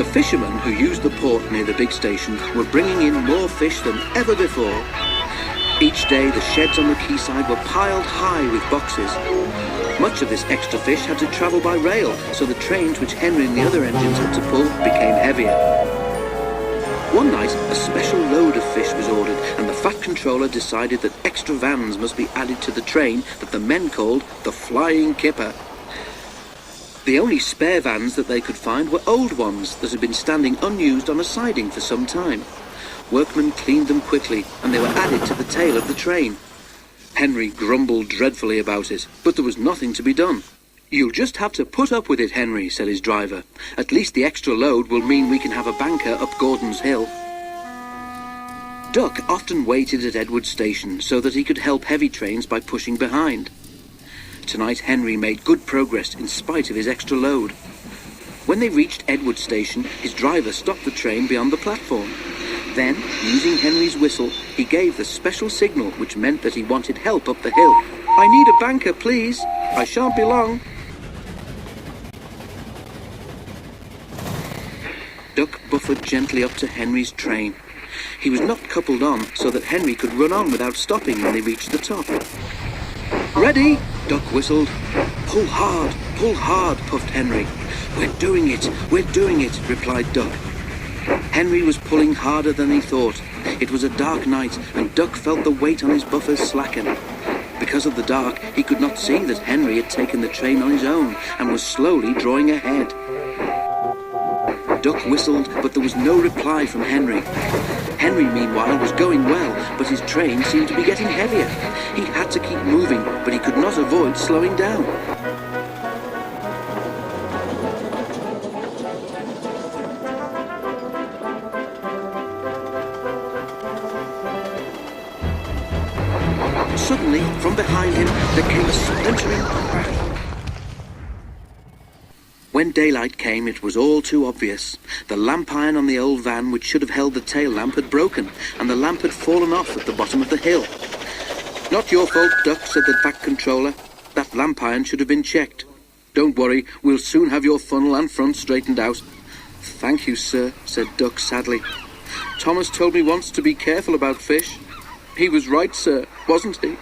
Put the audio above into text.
The fishermen who used the port near the big station were bringing in more fish than ever before. Each day the sheds on the quayside were piled high with boxes. Much of this extra fish had to travel by rail, so the trains which Henry and the other engines had to pull became heavier. One night, a special load of fish was ordered, and the Fat Controller decided that extra vans must be added to the train that the men called the Flying Kipper. The only spare vans that they could find were old ones that had been standing unused on a siding for some time. Workmen cleaned them quickly, and they were added to the tail of the train. Henry grumbled dreadfully about it, but there was nothing to be done. "You'll just have to put up with it, Henry," said his driver. "At least the extra load will mean we can have a banker up Gordon's Hill." Duck often waited at Edward Station so that he could help heavy trains by pushing behind. Tonight Henry made good progress in spite of his extra load. When they reached Edward Station, his driver stopped the train beyond the platform. Then, using Henry's whistle, he gave the special signal which meant that he wanted help up the hill. "I need a banker, please. I shan't be long." Duck buffered gently up to Henry's train. He was not coupled on so that Henry could run on without stopping when they reached the top. "Ready?" Duck whistled. Pull hard," puffed Henry. We're doing it," replied Duck. Henry was pulling harder than he thought. It was a dark night, and Duck felt the weight on his buffers slacken. Because of the dark, he could not see that Henry had taken the train on his own and was slowly drawing ahead. Duck whistled, but there was no reply from Henry. Henry, meanwhile, was going well, but his train seemed to be getting heavier. He had to keep moving, but he could not avoid slowing down. Suddenly, from behind him, there came a splintering crash. When daylight came, it was all too obvious. The lamp iron on the old van which should have held the tail lamp had broken, and the lamp had fallen off at the bottom of the hill. "Not your fault, Duck," said the Fat Controller. "That lamp iron should have been checked. Don't worry, we'll soon have your funnel and front straightened out." "Thank you, sir," said Duck sadly. "Thomas told me once to be careful about fish. He was right, sir, wasn't he?"